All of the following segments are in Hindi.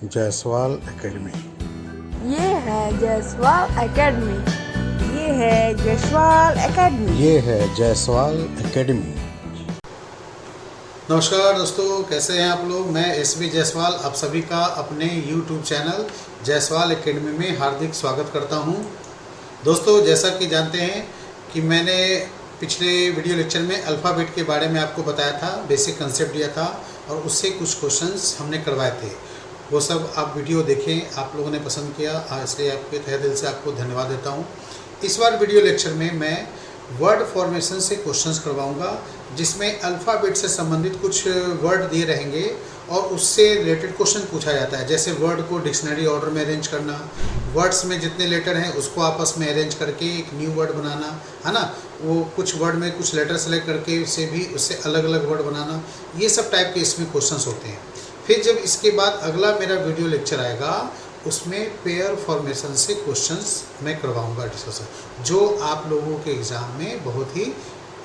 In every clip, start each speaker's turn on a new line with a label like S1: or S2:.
S1: जायसवाल एकेडमी।
S2: ये है जायसवाल एकेडमी। ये है जायसवाल एकेडमी।
S1: ये है जायसवाल एकेडमी। नमस्कार दोस्तों, कैसे हैं आप लोग। मैं एसबी जायसवाल आप सभी का अपने YouTube चैनल जायसवाल एकेडमी में हार्दिक स्वागत करता हूं। दोस्तों, जैसा कि जानते हैं कि मैंने पिछले वीडियो लेक्चर में अल्फ़ाबेट के बारे में आपको बताया था, बेसिक कंसेप्ट दिया था और उससे कुछ क्वेश्चंस हमने करवाए थे। वो सब आप वीडियो देखें, आप लोगों ने पसंद किया, इसलिए आपके तहे दिल से आपको धन्यवाद देता हूँ। इस बार वीडियो लेक्चर में मैं वर्ड फॉर्मेशन से क्वेश्चंस करवाऊंगा, जिसमें अल्फ़ाबेट से संबंधित कुछ वर्ड दिए रहेंगे और उससे रिलेटेड क्वेश्चन पूछा जाता है। जैसे वर्ड को डिक्शनरी ऑर्डर में अरेंज करना, वर्ड्स में जितने लेटर हैं उसको आपस में अरेंज करके एक न्यू वर्ड बनाना, है ना। वो कुछ वर्ड में कुछ लेटर सेलेक्ट करके उससे अलग अलग वर्ड बनाना, ये सब टाइप के इसमें क्वेश्चंस होते हैं। फिर जब इसके बाद अगला मेरा वीडियो लेक्चर आएगा, उसमें पेयर फॉर्मेशन से क्वेश्चंस मैं करवाऊंगा डिस्कशन, जो आप लोगों के एग्ज़ाम में बहुत ही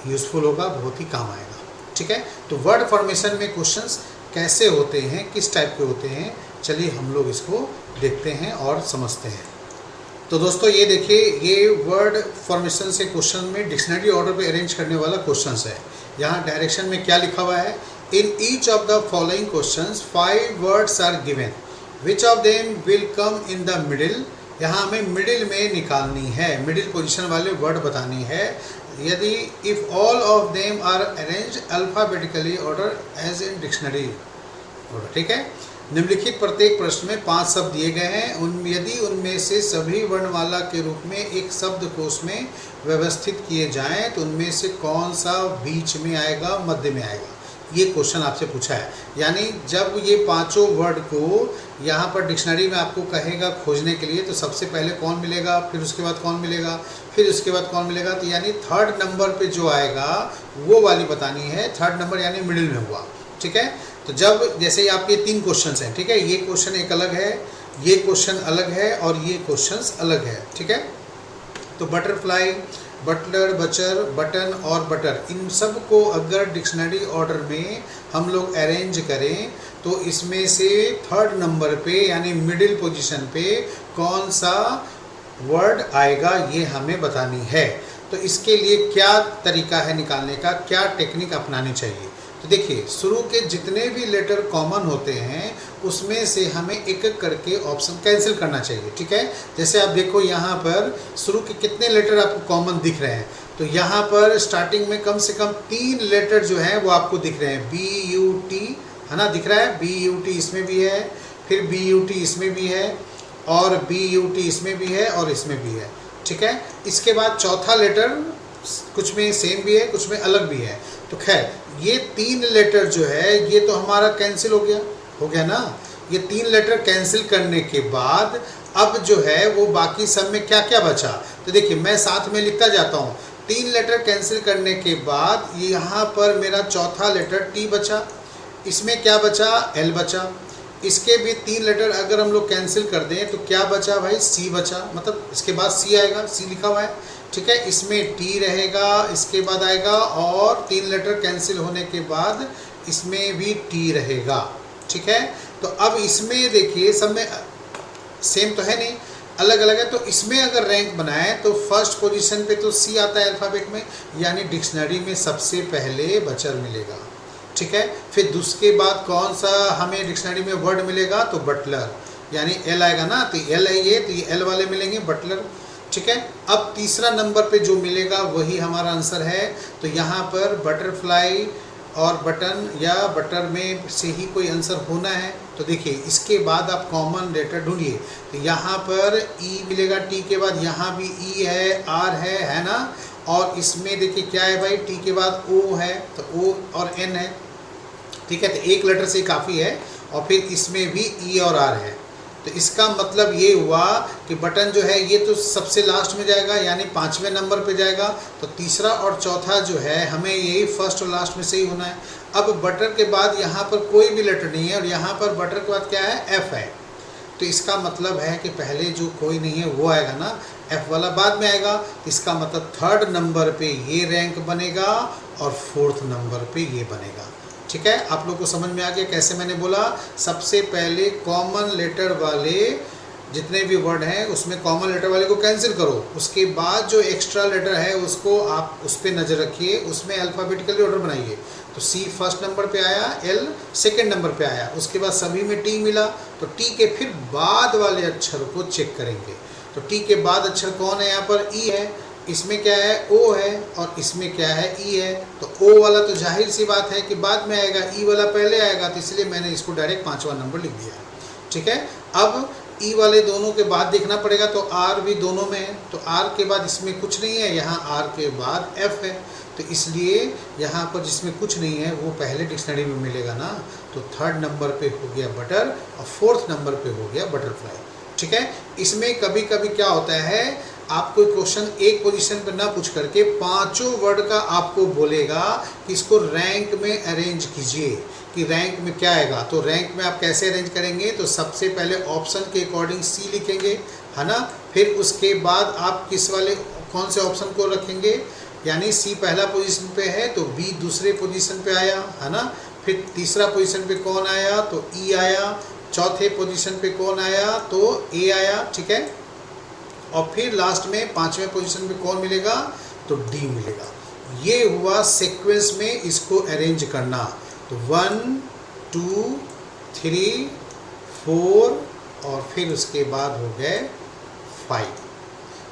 S1: यूज़फुल होगा, बहुत ही काम आएगा। ठीक है, तो वर्ड फॉर्मेशन में क्वेश्चंस कैसे होते हैं, किस टाइप के होते हैं, चलिए हम लोग इसको देखते हैं और समझते हैं। तो दोस्तों, ये देखिए, ये वर्ड फॉर्मेशन से क्वेश्चन में डिक्शनरी ऑर्डर पे अरेंज करने वाला क्वेश्चन है। यहाँ डायरेक्शन में क्या लिखा हुआ है, in each of the following questions 5 words are given, which of them will come in the middle. यहाँ हमें मिडिल में निकालनी है, मिडिल पोजीशन वाले वर्ड बतानी है। यदि if all of them are arrange alphabetically order as in dictionary order. ठीक है, निम्नलिखित प्रत्येक प्रश्न में 5 शब्द दिए गए हैं। यदि उनमें से सभी वर्णमाला के रूप में एक शब्दकोश में व्यवस्थित किए जाएं, तो उनमें से कौन सा बीच में आएगा, मध्य में आएगा, ये क्वेश्चन आपसे पूछा है। यानी जब ये पांचों वर्ड को यहाँ पर डिक्शनरी में आपको कहेगा खोजने के लिए, तो सबसे पहले कौन मिलेगा, फिर उसके बाद कौन मिलेगा, फिर उसके बाद कौन मिलेगा, तो यानी थर्ड नंबर पे जो आएगा वो वाली बतानी है। थर्ड नंबर यानी मिडिल में हुआ। ठीक है, तो जब जैसे आपके 3 क्वेश्चन हैं, ठीक है, ये क्वेश्चन एक अलग है, ये क्वेश्चन अलग है और ये क्वेश्चन अलग है। ठीक है, तो बटरफ्लाई, बटलर, बचर, बटन और बटर, इन सब को अगर डिक्शनरी ऑर्डर में हम लोग अरेंज करें, तो इसमें से थर्ड नंबर पे यानी मिडिल पोजीशन पे कौन सा वर्ड आएगा, ये हमें बतानी है। तो इसके लिए क्या तरीका है निकालने का, क्या टेक्निक अपनानी चाहिए। तो देखिए, शुरू के जितने भी लेटर कॉमन होते हैं उसमें से हमें एक एक करके ऑप्शन कैंसिल करना चाहिए। ठीक है, जैसे आप देखो यहाँ पर शुरू के कितने लेटर आपको कॉमन दिख रहे हैं, तो यहाँ पर स्टार्टिंग में कम से कम 3 लेटर जो हैं वो आपको दिख रहे हैं। BUT है ना, दिख रहा है, BUT इसमें भी है, फिर BUT इसमें भी है और BUT इसमें भी है और इसमें भी है। ठीक है, इसके बाद चौथा लेटर कुछ में सेम भी है, कुछ में अलग भी है। तो खैर, ये 3 लेटर जो है ये तो हमारा कैंसिल हो गया ना। ये 3 लेटर कैंसिल करने के बाद अब जो है वो बाकी सब में क्या क्या बचा, तो देखिए मैं साथ में लिखता जाता हूँ। 3 लेटर कैंसिल करने के बाद यहाँ पर मेरा चौथा लेटर T बचा, इसमें क्या बचा, L बचा। इसके भी 3 लेटर अगर हम लोग कैंसिल कर दें तो क्या बचा भाई, C बचा, मतलब इसके बाद C आएगा, C लिखा हुआ है। ठीक है, इसमें T रहेगा, इसके बाद आएगा और 3 लेटर कैंसिल होने के बाद इसमें भी T रहेगा। ठीक है, तो अब इसमें देखिए सब में सेम तो है नहीं, अलग अलग है। तो इसमें अगर रैंक बनाए तो फर्स्ट पोजीशन पे तो C आता है अल्फ़ाबेट में, यानी डिक्शनरी में सबसे पहले बचर मिलेगा। ठीक है, फिर उसके बाद कौन सा हमें डिक्शनरी में वर्ड मिलेगा, तो बटलर, यानी L आएगा ना, तो L है ये, तो ये L वाले मिलेंगे, बटलर। ठीक है, अब तीसरा नंबर पे जो मिलेगा वही हमारा आंसर है। तो यहाँ पर बटरफ्लाई और बटन या बटर में से ही कोई आंसर होना है। तो देखिए, इसके बाद आप कॉमन लेटर ढूंढिए। तो यहाँ पर E मिलेगा, T के बाद यहाँ भी E है, R है ना, और इसमें देखिए क्या है भाई, T के बाद O है, तो O और N है। ठीक है, तो एक लेटर से काफ़ी है, और फिर इसमें भी E और R है। तो इसका मतलब ये हुआ कि बटन जो है ये तो सबसे लास्ट में जाएगा, यानी 5वें नंबर पे जाएगा। तो तीसरा और चौथा जो है हमें यही फर्स्ट और लास्ट में से ही होना है। अब बटर के बाद यहाँ पर कोई भी लेटर नहीं है और यहाँ पर बटर के बाद क्या है, F है। तो इसका मतलब है कि पहले जो कोई नहीं है वो आएगा ना, F वाला बाद में आएगा। इसका मतलब थर्ड नंबर पे ये रैंक बनेगा और फोर्थ नंबर पे ये बनेगा। ठीक है, आप लोग को समझ में आ गया कैसे मैंने बोला। सबसे पहले कॉमन लेटर वाले जितने भी वर्ड हैं उसमें कॉमन लेटर वाले को कैंसिल करो, उसके बाद जो एक्स्ट्रा लेटर है उसको आप उस पर नज़र रखिए, उसमें अल्फ़ाबेटिकली ऑर्डर बनाइए। तो सी फर्स्ट नंबर पे आया, एल सेकंड नंबर पे आया, उसके बाद सभी में टी मिला, तो टी के फिर बाद वाले अक्षर को चेक करेंगे। तो टी के बाद अक्षर कौन है, यहाँ पर ई है, इसमें क्या है ओ है, और इसमें क्या है ई है। तो ओ वाला तो जाहिर सी बात है कि बाद में आएगा, ई वाला पहले आएगा, तो इसलिए मैंने इसको डायरेक्ट 5वां नंबर लिख दिया। ठीक है, अब ई वाले दोनों के बाद देखना पड़ेगा, तो आर भी दोनों में है, तो आर के बाद इसमें कुछ नहीं है, यहाँ आर के बाद एफ है, तो इसलिए यहाँ पर जिसमें कुछ नहीं है वो पहले डिक्शनरी में मिलेगा ना। तो थर्ड नंबर पे हो गया बटर और फोर्थ नंबर पे हो गया बटरफ्लाई। ठीक है, इसमें कभी कभी क्या होता है, आपको क्वेश्चन एक पोजीशन पर ना पूछ करके पांचों वर्ड का आपको बोलेगा कि इसको रैंक में अरेंज कीजिए, कि रैंक में क्या आएगा। तो रैंक में आप कैसे अरेंज करेंगे, तो सबसे पहले ऑप्शन के अकॉर्डिंग सी लिखेंगे, है ना। फिर उसके बाद आप किस वाले कौन से ऑप्शन को रखेंगे, यानी सी पहला पोजीशन पे है तो बी दूसरे पोजीशन पे आया, है ना। फिर तीसरा पोजीशन पे कौन आया, तो ई आया। चौथे पोजीशन पे कौन आया, तो ए आया। ठीक है, और फिर लास्ट में पांचवें पोजीशन पे कौन मिलेगा, तो डी मिलेगा। ये हुआ सीक्वेंस में इसको अरेंज करना। तो 1 2 3 4 और फिर उसके बाद हो गए 5।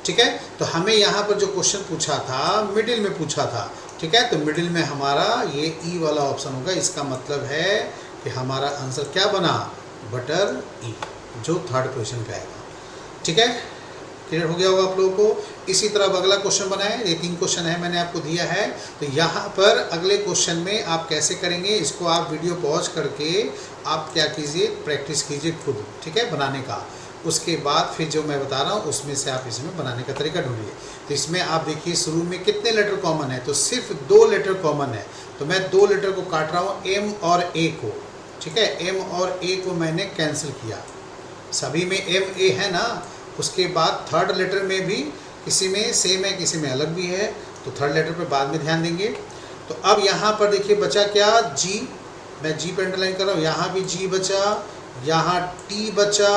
S1: ठीक है, तो हमें यहाँ पर जो क्वेश्चन पूछा था मिडिल में पूछा था। ठीक है, तो मिडिल में हमारा ये ई वाला ऑप्शन होगा। इसका मतलब है कि हमारा आंसर क्या बना, बटर ई, जो थर्ड पोजीशन पे आएगा। ठीक है, क्लियर हो गया होगा आप लोगों को। इसी तरह अब अगला क्वेश्चन बनाएं, ये 3 क्वेश्चन है मैंने आपको दिया है। तो यहाँ पर अगले क्वेश्चन में आप कैसे करेंगे, इसको आप वीडियो पॉज करके आप क्या कीजिए, प्रैक्टिस कीजिए खुद। ठीक है, बनाने का। उसके बाद फिर जो मैं बता रहा हूँ उसमें से आप इसमें बनाने का तरीका ढूंढिए। तो इसमें आप देखिए शुरू में कितने लेटर कॉमन है, तो सिर्फ 2 लेटर कॉमन है। तो मैं 2 लेटर को काट रहा हूँ, एम और ए को। ठीक है, एम और ए को मैंने कैंसिल किया, सभी में एम ए है ना। उसके बाद थर्ड लेटर में भी किसी में सेम है, किसी में अलग भी है, तो थर्ड लेटर पे बाद में ध्यान देंगे। तो अब यहाँ पर देखिए बचा क्या, जी। मैं जी पे अंडरलाइन कर रहा हूँ, यहाँ भी जी बचा, यहाँ टी बचा,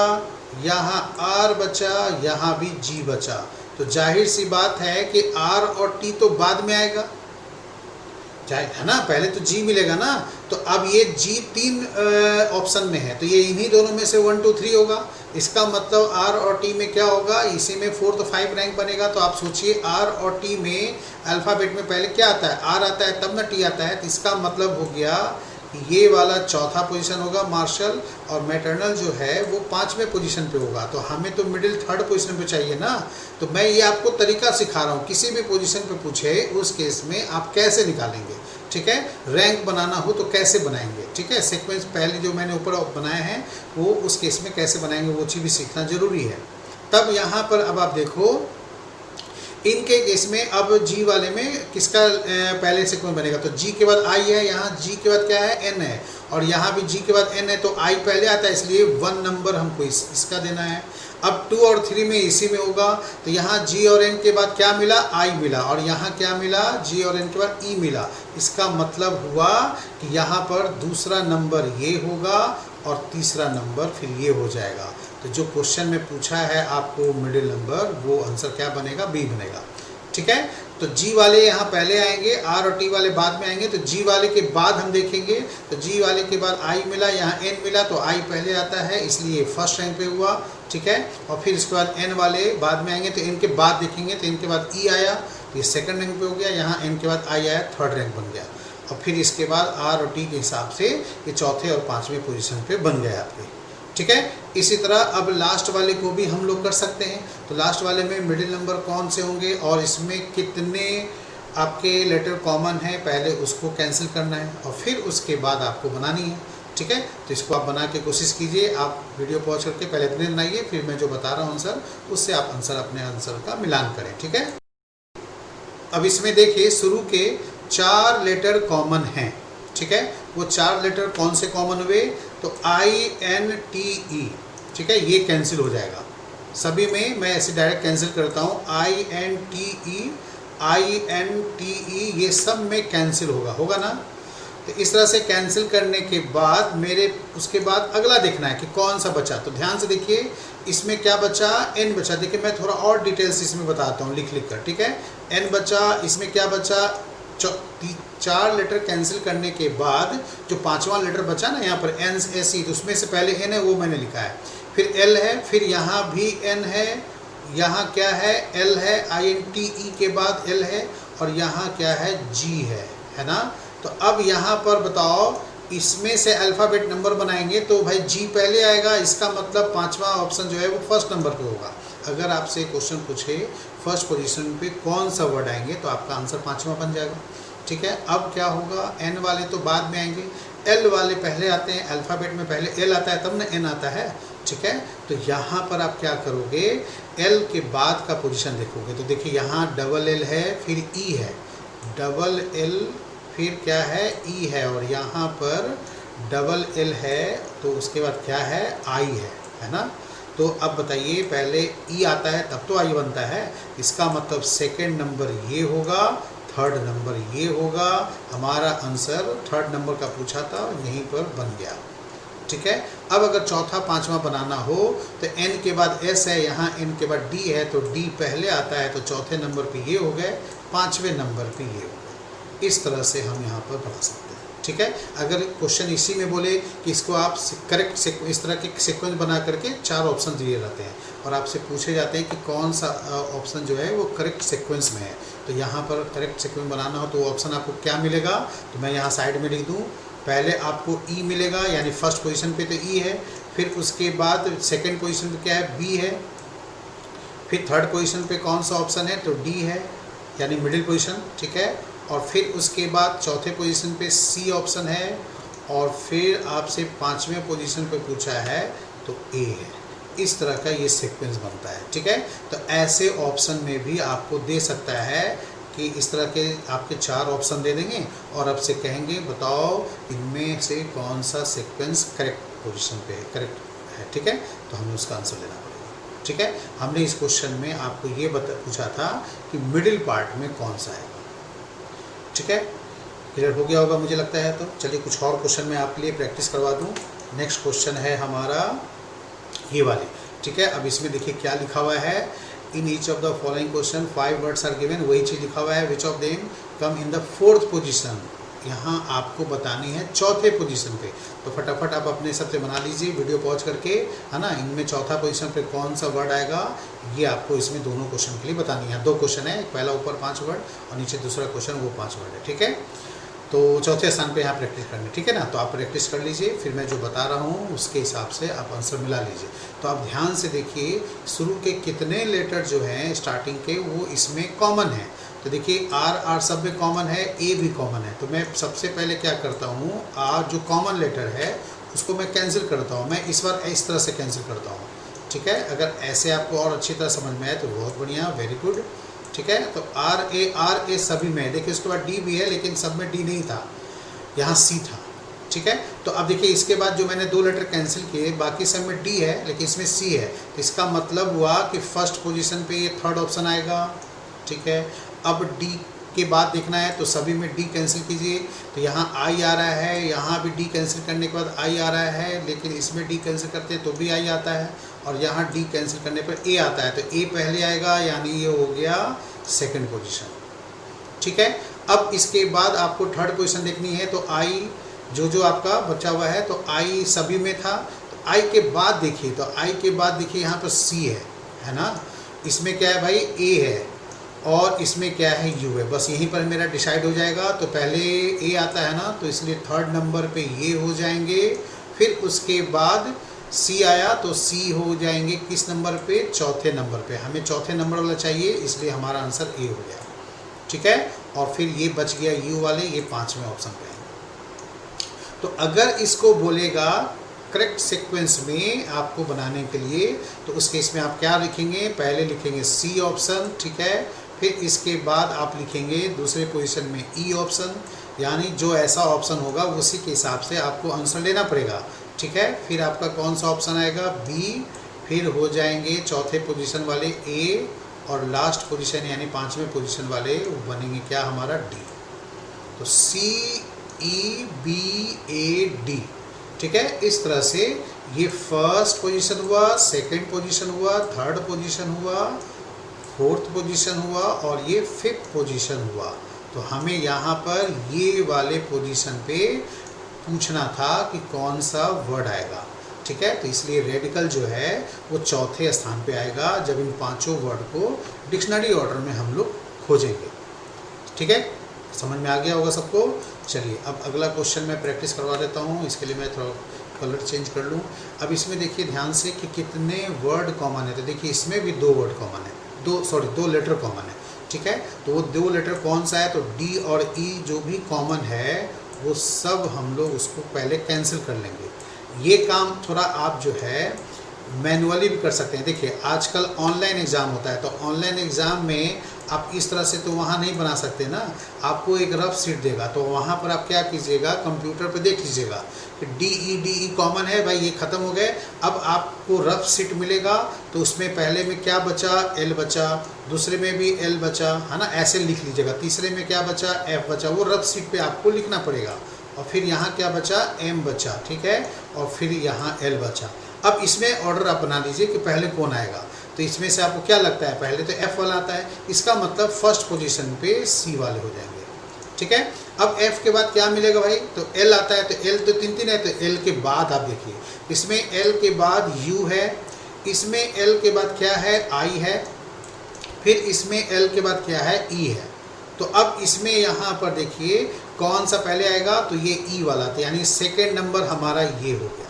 S1: यहाँ आर बचा, यहाँ भी जी बचा। तो जाहिर सी बात है कि आर और टी तो बाद में आएगा, है ना, पहले तो जी मिलेगा ना। तो अब ये जी 3 ऑप्शन में है, तो ये इन्हीं दोनों में से 1 2 3 होगा। इसका मतलब आर और टी में क्या होगा, इसी में 4 तो 5 रैंक बनेगा। तो आप सोचिए आर और टी में अल्फ़ाबेट में पहले क्या आता है, आर आता है तब ना टी आता है। तो इसका मतलब हो गया कि ये वाला चौथा पोजीशन होगा मार्शल, और मैटरनल जो है वो 5वें पोजीशन पे होगा। तो हमें तो मिडिल थर्ड पोजीशन पे चाहिए ना। तो मैं ये आपको तरीका सिखा रहा हूँ, किसी भी पोजीशन पे पूछे उस केस में आप कैसे निकालेंगे। ठीक है, रैंक बनाना हो तो कैसे बनाएंगे। ठीक है, सीक्वेंस पहले जो मैंने ऊपर बनाए हैं वो उस केस में कैसे बनाएंगे वो चीज़ भी सीखना जरूरी है। तब यहाँ पर अब आप देखो, इनके केस में अब जी वाले में किसका पहले सीक्वेंस बनेगा, तो जी के बाद आई है, यहाँ जी के बाद क्या है, एन है, और यहाँ भी जी के बाद एन है। तो आई पहले आता है, इसलिए 1 नंबर हमको इसका देना है। अब 2 और 3 में इसी में होगा। तो यहाँ जी और एन के बाद क्या मिला, आई मिला, और यहाँ क्या मिला, जी और एन के बाद ई मिला। इसका मतलब हुआ कि यहाँ पर दूसरा नंबर ये होगा और तीसरा नंबर फिर ये हो जाएगा। तो जो क्वेश्चन में पूछा है आपको मिडिल नंबर, वो आंसर क्या बनेगा, बी बनेगा। ठीक है, तो जी वाले यहाँ पहले आएंगे, आर और टी वाले बाद में आएंगे। तो जी वाले के बाद हम देखेंगे, तो जी वाले के बाद आई मिला, यहाँ एन मिला, तो आई पहले आता है इसलिए फर्स्ट रैंक पे हुआ। ठीक है, और फिर इसके बाद एन वाले बाद में आएंगे, तो इनके बाद देखेंगे, तो इनके बाद ई आया, तो ये सेकंड रैंक पे हो गया। यहाँ एन के बाद आई आया, थर्ड रैंक बन गया। और फिर इसके बाद आर और टी के हिसाब से ये चौथे और 5वें पोजीशन पे बन गए आपके। ठीक है, इसी तरह अब लास्ट वाले को भी हम लोग कर सकते हैं। तो लास्ट वाले में मिडिल नंबर कौन से होंगे और इसमें कितने आपके लेटर कॉमन है, पहले उसको कैंसिल करना है और फिर उसके बाद आपको बनानी है। ठीक है, तो इसको आप बना के कोशिश कीजिए। आप वीडियो पॉज करके पहले इतने बनाइए, फिर मैं जो बता रहा हूँ आंसर, उससे आप अपने आंसर का मिलान करें। ठीक है, अब इसमें देखिए शुरू के 4 लेटर कॉमन हैं। ठीक है, वो 4 लेटर कौन से कॉमन हुए, तो आई एन टी ई। ठीक है, ये कैंसिल हो जाएगा सभी में। मैं ऐसे डायरेक्ट कैंसिल करता हूँ, I N T E, I N T E, ये सब में कैंसिल होगा ना। तो इस तरह से कैंसिल करने के बाद मेरे उसके बाद अगला देखना है कि कौन सा बचा। तो ध्यान से देखिए इसमें क्या बचा, n बचा। देखिए मैं थोड़ा और डिटेल्स इसमें बताता हूँ लिख कर, ठीक है। n बचा, इसमें क्या बचा, 4 लेटर कैंसिल करने के बाद जो 5वां लेटर बचा ना यहाँ पर NSE, तो उसमें से पहले n है वो मैंने लिखा है, फिर L है, फिर यहाँ भी n है, यहाँ क्या है L है, INTE के बाद L है, और यहाँ क्या है G है ना। तो अब यहाँ पर बताओ इसमें से अल्फ़ाबेट नंबर बनाएंगे तो भाई G पहले आएगा, इसका मतलब 5वां ऑप्शन जो है वो फर्स्ट नंबर पे होगा। अगर आपसे क्वेश्चन पूछे फर्स्ट पोजीशन पे कौन सा वर्ड आएंगे तो आपका आंसर 5वां बन जाएगा, ठीक है। अब क्या होगा, N वाले तो बाद में आएंगे, L वाले पहले आते हैं। अल्फ़ाबेट में पहले L आता है तब ना N आता है, ठीक है। तो यहाँ पर आप क्या करोगे, L के बाद का पोजीशन देखोगे। तो देखिए यहाँ डबल L है, फिर E है, डबल L, फिर क्या है E है, और यहाँ पर डबल L है, तो उसके बाद क्या है I है ना। तो अब बताइए पहले E आता है तब तो I बनता है, इसका मतलब सेकंड नंबर ये होगा, थर्ड नंबर ये होगा। हमारा आंसर थर्ड नंबर का पूछा था, यहीं पर बन गया, ठीक है। अब अगर चौथा 5वां बनाना हो तो N के बाद S है, यहाँ N के बाद D है, तो D पहले आता है, तो चौथे नंबर पे ये हो गए, 5वें नंबर पे ये हो गए। इस तरह से हम यहाँ पर बना सकते हैं, ठीक है। अगर क्वेश्चन इसी में बोले कि इसको आप करेक्ट इस तरह के सीक्वेंस बना करके 4 ऑप्शन दिए रहते हैं और आपसे पूछे जाते हैं कि कौन सा ऑप्शन जो है वो करेक्ट सीक्वेंस में है, तो यहाँ पर करेक्ट सीक्वेंस बनाना हो तो ऑप्शन आपको क्या मिलेगा, तो मैं यहाँ साइड में लिख दूँ। पहले आपको E मिलेगा, यानी फर्स्ट पोजीशन पे तो E है, फिर उसके बाद सेकंड पोजीशन पे क्या है B है, फिर थर्ड पोजीशन पे कौन सा ऑप्शन है तो D है, यानी मिडिल पोजीशन, ठीक है। और फिर उसके बाद चौथे पोजीशन पे C ऑप्शन है, और फिर आपसे 5वें पोजीशन पे पूछा है तो A है। इस तरह का ये सीक्वेंस बनता है, ठीक है। तो ऐसे ऑप्शन में भी आपको दे सकता है कि इस तरह के आपके 4 ऑप्शन दे देंगे और आपसे कहेंगे बताओ इनमें से कौन सा सीक्वेंस करेक्ट पोजीशन पे करेक्ट है, ठीक है। तो हमें उसका आंसर देना पड़ेगा, ठीक है। हमने इस क्वेश्चन में आपको ये पूछा था कि मिडिल पार्ट में कौन सा है, ठीक है। क्लियर हो गया होगा मुझे लगता है। तो चलिए कुछ और क्वेश्चन में आपके लिए प्रैक्टिस करवा दूँ। नेक्स्ट क्वेश्चन है हमारा ये वाले, ठीक है। अब इसमें देखिए क्या लिखा हुआ है, in each of the following question 5 words are given, वही चीज़ लिखा हुआ है, which of them come in the 4th position. यहाँ आपको बतानी है चौथे पोजीशन पे, तो फटाफट आप अपने हिसाब से बना लीजिए वीडियो पॉज करके, है ना। इनमें चौथा पोजीशन पे कौन सा वर्ड आएगा ये आपको इसमें दोनों क्वेश्चन के लिए बतानी है। 2 क्वेश्चन है, पहला ऊपर 5 वर्ड और नीचे दूसरा क्वेश्चन वो 5 वर्ड है, ठीक है। तो चौथे स्थान पे यहाँ प्रैक्टिस करनी, ठीक है ना। तो आप प्रैक्टिस कर लीजिए, फिर मैं जो बता रहा हूँ उसके हिसाब से आप आंसर मिला लीजिए। तो आप ध्यान से देखिए शुरू के कितने लेटर जो हैं स्टार्टिंग के वो इसमें कॉमन है। तो देखिए आर सब में कॉमन है, ए भी कॉमन है। तो मैं सबसे पहले क्या करता हूँ, आर जो कॉमन लेटर है उसको मैं कैंसिल करता हूँ। मैं इस बार इस तरह से कैंसिल करता हूँ, ठीक है। अगर ऐसे आपको और अच्छी तरह समझ में आए तो बहुत बढ़िया, वेरी गुड, ठीक है। तो आर ए सभी में है। देखिए उसके बाद डी भी है, लेकिन सब में डी नहीं था, यहाँ सी था, ठीक है। तो अब देखिए इसके बाद जो मैंने 2 लेटर कैंसिल किए, बाकी सब में डी है लेकिन इसमें सी है, तो इसका मतलब हुआ कि फर्स्ट पोजीशन पे ये थर्ड ऑप्शन आएगा, ठीक है। अब डी के बाद देखना है तो सभी में डी कैंसिल कीजिए, तो यहाँ आई आ रहा है, यहाँ भी डी कैंसिल करने के बाद आई आ रहा है, लेकिन इसमें डी कैंसिल करते हैं तो भी आई आता है, और यहाँ डी कैंसिल करने पर ए आता है, तो ए पहले आएगा, यानी ये हो गया सेकंड पोजीशन, ठीक है। अब इसके बाद आपको थर्ड पोजीशन देखनी है, तो आई जो आपका बचा हुआ है, तो आई सभी में था, तो आई के बाद देखिए, तो आई के बाद देखिए यहाँ पर सी है ना। इसमें क्या है भाई, ए है, और इसमें क्या है, यू है। बस यहीं पर मेरा डिसाइड हो जाएगा। तो पहले ए आता है ना, तो इसलिए थर्ड नंबर पे ये हो जाएंगे, फिर उसके बाद सी आया तो सी हो जाएंगे किस नंबर पे, चौथे नंबर पे। हमें चौथे नंबर वाला चाहिए, इसलिए हमारा आंसर ए हो गया, ठीक है। और फिर ये बच गया यू वाले, ये 5वें ऑप्शन पे आएंगे। तो अगर इसको बोलेगा करेक्ट सीक्वेंस में आपको बनाने के लिए, तो उस केस में आप क्या लिखेंगे, पहले लिखेंगे सी ऑप्शन, ठीक है। फिर इसके बाद आप लिखेंगे दूसरे पोजीशन में ई ऑप्शन, यानी जो ऐसा ऑप्शन होगा उसी के हिसाब से आपको आंसर लेना पड़ेगा, ठीक है। फिर आपका कौन सा ऑप्शन आएगा, बी, फिर हो जाएंगे चौथे पोजीशन वाले ए, और लास्ट पोजीशन यानी 5वें पोजीशन वाले वो बनेंगे क्या हमारा डी। तो सी EBAD, ठीक है। इस तरह से ये फर्स्ट पोजीशन हुआ, सेकंड पोजीशन हुआ, थर्ड पोजीशन हुआ, फोर्थ पोजीशन हुआ और ये फिफ्थ पोजीशन हुआ। तो हमें यहाँ पर ये वाले पोजीशन पे पूछना था कि कौन सा वर्ड आएगा, ठीक है। तो इसलिए रेडिकल जो है वो चौथे स्थान पे आएगा जब इन पांचों वर्ड को डिक्शनरी ऑर्डर में हम लोग खोजेंगे, ठीक है। समझ में आ गया होगा सबको। चलिए अब अगला क्वेश्चन मैं प्रैक्टिस करवा देता हूँ। इसके लिए मैं थोड़ा कलर चेंज कर लूँ। अब इसमें देखिए ध्यान से कि कितने वर्ड कॉमन है। तो देखिए इसमें भी दो वर्ड कॉमन है, दो लेटर कॉमन है, ठीक है। तो वो दो लेटर कौन सा है, तो डी और ई जो भी कॉमन है वो सब हम लोग उसको पहले कैंसिल कर लेंगे। ये काम थोड़ा आप जो है मैनुअली भी कर सकते हैं। देखिए आजकल ऑनलाइन एग्ज़ाम होता है, तो ऑनलाइन एग्ज़ाम में आप इस तरह से तो वहाँ नहीं बना सकते ना। आपको एक रफ सीट देगा, तो वहाँ पर आप क्या कीजिएगा, कंप्यूटर पर देख लीजिएगा कि डी ई कॉमन है भाई, ये ख़त्म हो गए। अब आपको रफ सीट मिलेगा, तो उसमें पहले में क्या बचा, एल बचा, दूसरे में भी एल बचा, है ना, ऐसे लिख लीजिएगा। तीसरे में क्या बचा, एफ बचा, वो रफ सीट पे आपको लिखना पड़ेगा। और फिर यहाँ क्या बचा, एम बचा, ठीक है, और फिर यहाँ एल बचा। अब इसमें ऑर्डर आप बना लीजिए कि पहले कौन आएगा। तो इसमें से आपको क्या लगता है, पहले तो एफ वाला आता है, इसका मतलब फर्स्ट पोजीशन पे सी वाले हो जाएंगे, ठीक है। अब एफ के बाद क्या मिलेगा भाई, तो एल आता है, तो एल तो तीन है, तो एल के बाद आप देखिए इसमें एल के बाद यू है, इसमें एल के बाद क्या है, आई है, फिर इसमें एल के बाद क्या है, ई है। तो अब इसमें यहाँ पर देखिए कौन सा पहले आएगा, तो ये ई वाला था, यानी सेकेंड नंबर हमारा ये हो गया,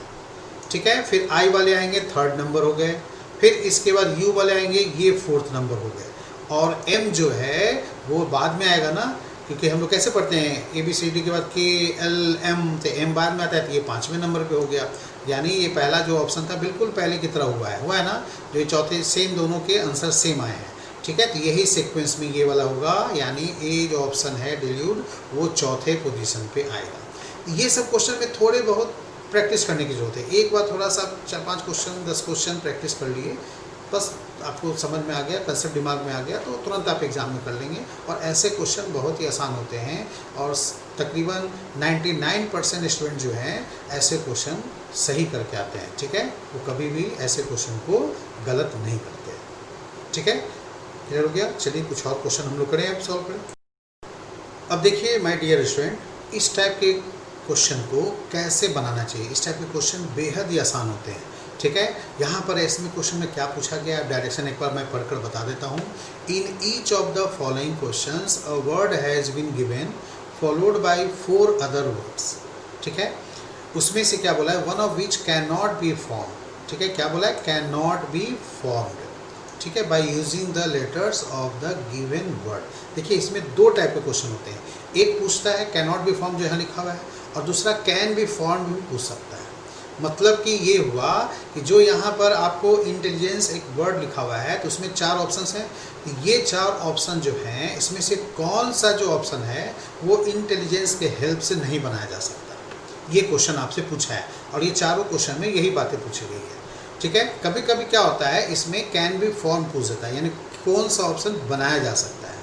S1: ठीक है। फिर आई वाले आएंगे, थर्ड नंबर हो गए। फिर इसके बाद यू वाले आएंगे, ये फोर्थ नंबर हो गए। और एम जो है वो बाद में आएगा ना, क्योंकि हम लोग कैसे पढ़ते हैं, ABCD के बाद KLM, तो एम बाद में आता है, तो ये पाँचवें नंबर पे हो गया। यानी ये पहला जो ऑप्शन था बिल्कुल पहले की तरह हुआ है ना, जो ये चौथे सेम, दोनों के आंसर सेम आए हैं, ठीक है। तो यही सीक्वेंस में ये वाला होगा, यानी ए जो ऑप्शन है डिल्यूड, वो चौथे पोजीशन पे आएगा। ये सब क्वेश्चन में थोड़े बहुत प्रैक्टिस करने की ज़रूरत है। एक बार थोड़ा सा 4-5 क्वेश्चन 10 क्वेश्चन प्रैक्टिस कर लिए, बस आपको समझ में आ गया, कंसेप्ट दिमाग में आ गया, तो तुरंत आप एग्ज़ाम में कर लेंगे। और ऐसे क्वेश्चन बहुत ही आसान होते हैं, और तकरीबन 99% स्टूडेंट जो हैं ऐसे क्वेश्चन सही करके आते हैं, ठीक है। वो कभी भी ऐसे क्वेश्चन को गलत नहीं करते, ठीक है। क्लियर हो गया। चलिए कुछ और क्वेश्चन हम लोग करें, अब सॉल्व करें। अब देखिए माय डियर स्टूडेंट, इस टाइप के क्वेश्चन को कैसे बनाना चाहिए। इस टाइप के क्वेश्चन बेहद ही आसान होते हैं, ठीक है। यहाँ पर इसमें क्वेश्चन में क्या पूछा गया है, डायरेक्शन एक बार मैं पढ़कर बता देता हूँ। In each of the following questions a word has been given followed by 4 other words, ठीक है। उसमें से क्या बोला है, one of which can not be form, ठीक है। क्या बोला है, कैन नॉट बी फॉर्म्ड, ठीक है, by using the letters of the given word. देखिए इसमें दो टाइप के क्वेश्चन होते हैं। एक पूछता है कैन नॉट बी फॉर्म, जो यहाँ लिखा हुआ है, और दूसरा कैन बी फॉर्म भी पूछ सकता है। मतलब कि ये हुआ कि जो यहाँ पर आपको इंटेलिजेंस एक वर्ड लिखा हुआ है, तो उसमें 4 ऑप्शंस हैं। ये 4 ऑप्शन जो हैं, इसमें से कौन सा जो ऑप्शन है वो इंटेलिजेंस के हेल्प से नहीं बनाया जा सकता। ये क्वेश्चन आपसे पूछा है, और ये चारों क्वेश्चन में यही बातें पूछी गई है, ठीक है। कभी कभी क्या होता है, इसमें कैन बी फॉर्म पूछ देता है, यानी कौन सा ऑप्शन बनाया जा सकता है,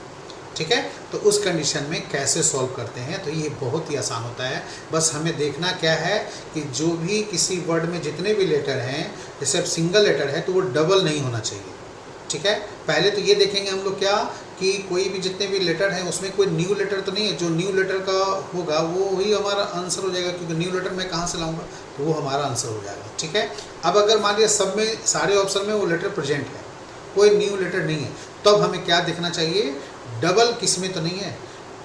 S1: ठीक है। तो उस कंडीशन में कैसे सॉल्व करते हैं, तो ये बहुत ही आसान होता है। बस हमें देखना क्या है कि जो भी किसी वर्ड में जितने भी लेटर हैं, जैसे अब सिंगल लेटर है तो वो डबल नहीं होना चाहिए, ठीक है। पहले तो ये देखेंगे हम लोग क्या कि कोई भी जितने भी लेटर हैं उसमें कोई न्यू लेटर तो नहीं है। जो न्यू लेटर का होगा वो ही हमारा आंसर हो जाएगा, क्योंकि न्यू लेटर मैं कहाँ से लाऊंगा, तो वो हमारा आंसर हो जाएगा, ठीक है। अब अगर मान लिया सब में, सारे ऑप्शन में वो लेटर प्रेजेंट है, कोई न्यू लेटर नहीं है, तब हमें क्या देखना चाहिए, डबल किस में तो नहीं है।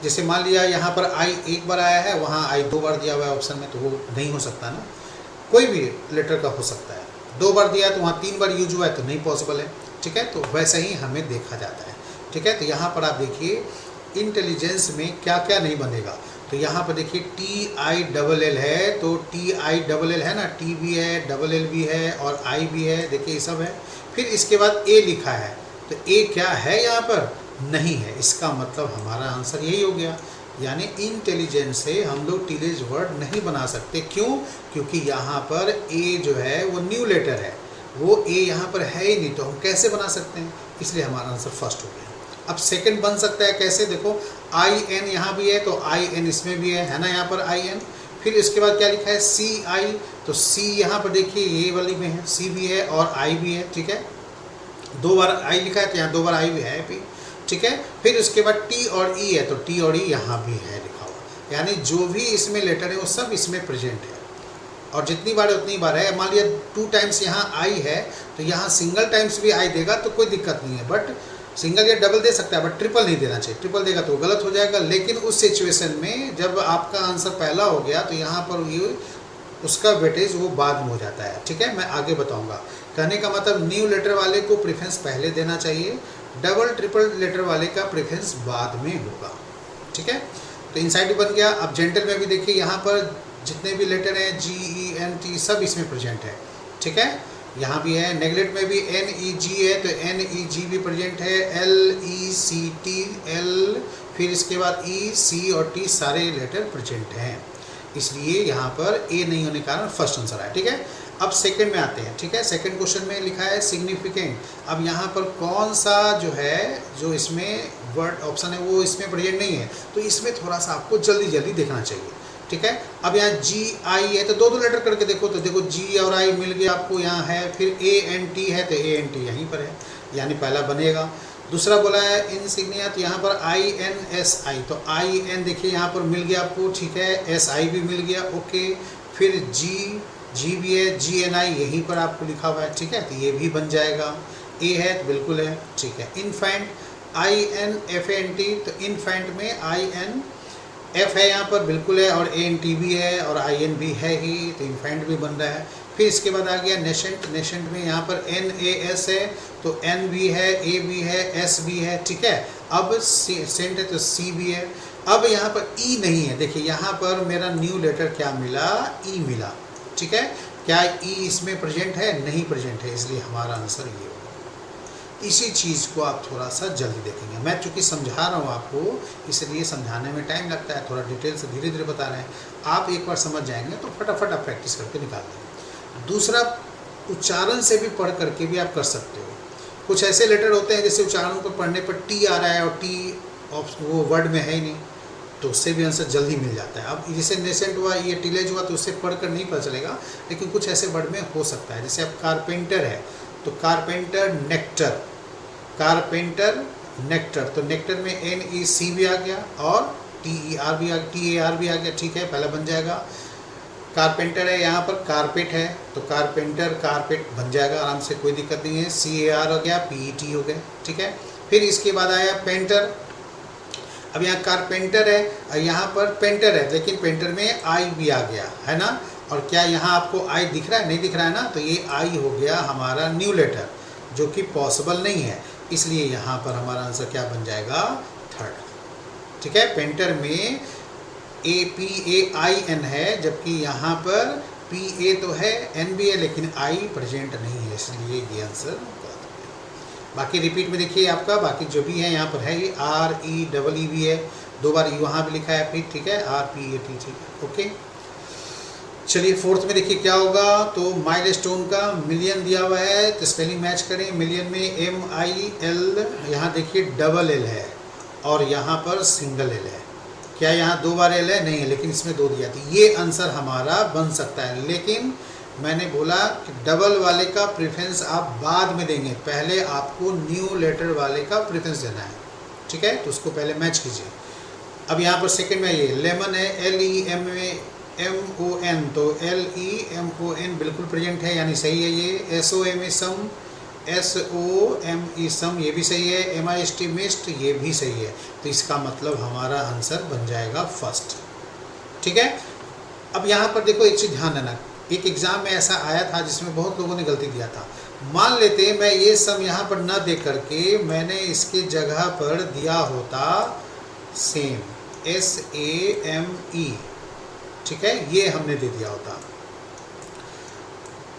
S1: जैसे मान लिया यहाँ पर आई एक बार आया है, वहाँ आई 2 बार दिया हुआ है ऑप्शन में, तो वो नहीं हो सकता ना। कोई भी लेटर का हो सकता है, 2 बार दिया है तो वहाँ 3 बार यूज हुआ है, तो नहीं पॉसिबल है, ठीक है। तो वैसे ही हमें देखा जाता है, ठीक है। तो यहाँ पर आप देखिए इंटेलिजेंस में क्या क्या नहीं बनेगा। तो यहाँ पर देखिए TILL है, तो TILL है ना, T भी है, LL भी है, और I भी है, देखिए ये सब है। फिर इसके बाद A लिखा है, तो A क्या है यहाँ पर, नहीं है। इसका मतलब हमारा आंसर यही हो गया, यानी इंटेलिजेंस से हम लोग टीलेज वर्ड नहीं बना सकते। क्यों, क्योंकि यहाँ पर A जो है वो न्यू लेटर है, वो A यहाँ पर है ही नहीं, तो हम कैसे बना सकते हैं, इसलिए हमारा आंसर फर्स्ट हो गया। अब सेकंड बन सकता है कैसे, देखो आई एन यहाँ भी है तो आई एन इसमें भी है ना, यहाँ पर आई एन। फिर इसके बाद क्या लिखा है सी आई, तो सी यहाँ पर देखिए ये वाली में है, सी भी है और आई भी है, ठीक है। 2 बार आई लिखा है तो यहाँ 2 बार आई भी है भी, ठीक है। फिर उसके बाद टी और ई है तो टी और ई यहाँ भी है लिखा हुआ, यानी जो भी इसमें लेटर है वो सब इसमें प्रेजेंट है। और जितनी बार उतनी बार है। मान लिया 2 टाइम्स यहाँ आई है तो यहाँ सिंगल टाइम्स भी आई देगा तो कोई दिक्कत नहीं है, बट सिंगल या डबल दे सकता है बट ट्रिपल नहीं देना चाहिए। ट्रिपल देगा तो गलत हो जाएगा। लेकिन उस सिचुएशन में जब आपका आंसर पहला हो गया तो यहाँ पर ये उसका वेटेज वो बाद में हो जाता है, ठीक है। मैं आगे बताऊंगा। कहने का मतलब न्यू लेटर वाले को प्रेफरेंस पहले देना चाहिए, डबल ट्रिपल लेटर वाले का प्रेफरेंस बाद में होगा, ठीक है। तो इनसाइड बन गया। अब जेंटल में भी देखिए यहाँ पर जितने भी लेटर हैं जी ई एन टी सब इसमें प्रेजेंट है, ठीक है। यहाँ भी है। नेगलेक्ट में भी एन ई जी है तो एन ई जी भी प्रेजेंट है, L E C T L, फिर इसके बाद ई सी और टी सारे लेटर प्रेजेंट हैं, इसलिए यहाँ पर ए नहीं होने के कारण फर्स्ट आंसर आया, ठीक है। अब सेकंड में आते हैं, ठीक है। सेकंड क्वेश्चन में लिखा है सिग्निफिकेंट। अब यहाँ पर कौन सा जो है जो इसमें वर्ड ऑप्शन है वो इसमें प्रेजेंट नहीं है, तो इसमें थोड़ा सा आपको जल्दी जल्दी देखना चाहिए, ठीक है। अब यहाँ जी आई है तो 2 लेटर करके देखो, तो देखो जी और आई मिल गया आपको यहाँ है। फिर ए एन टी है तो ए एन टी यहीं पर है, यानी पहला बनेगा। दूसरा बोला है इनसिग्निया, तो यहाँ पर आई एन एस आई, तो आई एन देखिए यहाँ पर मिल गया आपको, ठीक है। एस आई भी मिल गया, ओके। फिर जी भी है, जी एन आई यहीं पर आपको लिखा हुआ है, ठीक है, तो ये भी बन जाएगा। ए है तो बिल्कुल है, ठीक है। Infant I N F N T, तो इनफैंट में आई एन एफ है यहाँ पर बिल्कुल है, और ए एन टी भी है और आई एन भी है ही, तो इनफैंट भी बन रहा है। फिर इसके बाद आ गया नेशेंट। नेशेंट में यहाँ पर एन ए एस है तो एन भी है, ए भी है, एस भी है, ठीक है। अब सेंट है तो सी भी है। अब यहाँ पर ई नहीं है, देखिए यहाँ पर मेरा न्यू लेटर क्या मिला, ई मिला, ठीक है। क्या ई इसमें प्रेजेंट है, नहीं प्रेजेंट है, इसलिए हमारा आंसर ये होगा। इसी चीज़ को आप थोड़ा सा जल्दी देखेंगे। मैं चूँकि समझा रहा हूँ आपको, इसलिए समझाने में टाइम लगता है, थोड़ा डिटेल से धीरे धीरे बता रहे हैं। आप एक बार समझ जाएंगे तो फटाफट आप प्रैक्टिस करके निकाल देंगे। दूसरा, उच्चारण से भी पढ़ करके भी आप कर सकते हो। कुछ ऐसे लेटर होते हैं जैसे उच्चारण को पढ़ने पर टी आ रहा है और टी वो वर्ड में है ही नहीं, तो उससे भी आंसर जल्दी मिल जाता है। अब जैसे नेसेंट हुआ, ये टिलेज हुआ, तो उससे पढ़कर नहीं पता चलेगा, लेकिन कुछ ऐसे वर्ड में हो सकता है। जैसे अब कारपेंटर है तो कारपेंटर नेक्टर, कारपेंटर नेक्टर, तो नेक्टर में एन ई सी भी आ गया और टी ई आर भी आ गया, ठीक है, पहला बन जाएगा। कारपेंटर है, यहाँ पर कारपेट है तो कारपेंटर कारपेट बन जाएगा आराम से, कोई दिक्कत नहीं है। सी ए आर हो गया, पी ई टी हो गया, ठीक है। फिर इसके बाद आया पेंटर। अब यहाँ कारपेंटर है और यहाँ पर पेंटर है, लेकिन पेंटर में आई भी आ गया है ना। और क्या यहाँ आपको आई दिख रहा है, नहीं दिख रहा है ना, तो ये आई हो गया हमारा न्यू लेटर, जो कि पॉसिबल नहीं है, इसलिए यहाँ पर हमारा आंसर क्या बन जाएगा, थर्ड, ठीक है। पेंटर में A P A I N है, जबकि यहाँ पर पी ए तो है, एन भी है, लेकिन आई प्रेजेंट नहीं है, इसलिए ये आंसर। बाकी रिपीट में देखिए आपका बाकी जो भी है यहाँ पर है, ये आर ई डबल ई भी है, 2 बार वहाँ भी लिखा है फिर, ठीक है, आर पी ए टी, ठीक है, ओके। चलिए फोर्थ में देखिए क्या होगा, तो माइलस्टोन का मिलियन दिया हुआ है, तो स्पेलिंग मैच करें। मिलियन में एम आई एल, यहाँ देखिए डबल एल है और यहाँ पर सिंगल एल है। क्या यहाँ 2 बार एल है, नहीं है, लेकिन इसमें 2 दिया था। ये आंसर हमारा बन सकता है, लेकिन मैंने बोला कि डबल वाले का प्रेफरेंस आप बाद में देंगे, पहले आपको न्यू लेटर वाले का प्रेफरेंस देना है, ठीक है, तो उसको पहले मैच कीजिए। अब यहाँ पर सेकंड में ये लेमन है, L E M O N, तो L E M O N बिल्कुल प्रेजेंट है, यानी सही है। ये S O M E some, S O M E some, ये भी सही है। M I S T mist, ये भी सही है, तो इसका मतलब हमारा आंसर बन जाएगा फर्स्ट, ठीक है। अब यहाँ पर देखो एक चीज़ ध्यान देना, एक एग्ज़ाम में ऐसा आया था जिसमें बहुत लोगों ने गलती दिया था। मान लेते मैं ये सम यहाँ पर न दे करके मैंने इसके जगह पर दिया होता same, S A M E, ठीक है, ये हमने दे दिया होता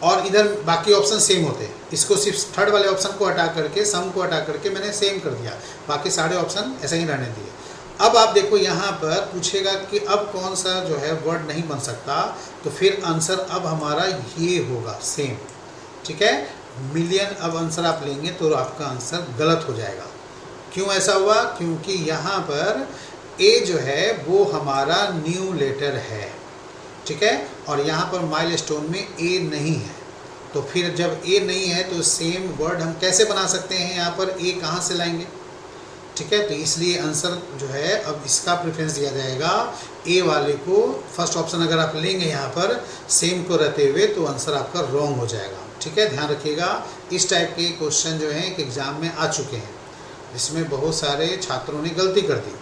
S1: और इधर बाकी ऑप्शन सेम होते। इसको सिर्फ थर्ड वाले ऑप्शन को हटा करके, सम को हटा करके मैंने सेम कर दिया, बाकी सारे ऑप्शन ऐसे ही रहने दिए। अब आप देखो यहाँ पर पूछेगा कि अब कौन सा जो है वर्ड नहीं बन सकता, तो फिर आंसर अब हमारा ये होगा सेम, ठीक है। मिलियन अब आंसर आप लेंगे तो आपका आंसर गलत हो जाएगा, क्यों ऐसा हुआ? क्योंकि यहाँ पर ए जो है वो हमारा न्यू लेटर है, ठीक है, और यहाँ पर माइलस्टोन में ए नहीं है। तो फिर जब ए नहीं है तो सेम वर्ड हम कैसे बना सकते हैं? यहाँ पर ए कहाँ से लाएंगे? ठीक है, तो इसलिए आंसर जो है अब इसका प्रेफरेंस दिया जाएगा ए वाले को। फर्स्ट ऑप्शन अगर आप लेंगे यहाँ पर सेम को रहते हुए तो आंसर आपका रॉन्ग हो जाएगा। ठीक है, ध्यान रखिएगा। इस टाइप के क्वेश्चन जो हैं एक एग्ज़ाम में आ चुके हैं जिसमें बहुत सारे छात्रों ने गलती कर दी।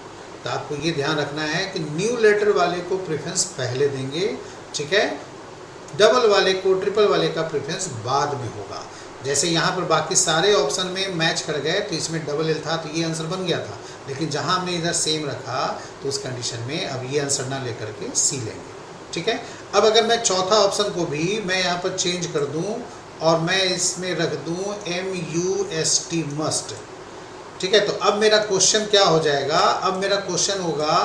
S1: तो आपको ये ध्यान रखना है कि न्यू लेटर वाले को प्रेफरेंस पहले देंगे, ठीक है, डबल वाले को, ट्रिपल वाले का प्रेफरेंस बाद में होगा। जैसे यहाँ पर बाकी सारे ऑप्शन में मैच कर गए तो इसमें डबल एल था तो ये आंसर बन गया था, लेकिन जहाँ हमने इधर सेम रखा तो उस कंडीशन में अब ये आंसर ना लेकर के सी लेंगे। ठीक है, अब अगर मैं चौथा ऑप्शन को भी मैं यहाँ पर चेंज कर दूँ और मैं इसमें रख दूँ MUST मस्ट, ठीक है, तो अब मेरा क्वेश्चन क्या हो जाएगा? अब मेरा क्वेश्चन होगा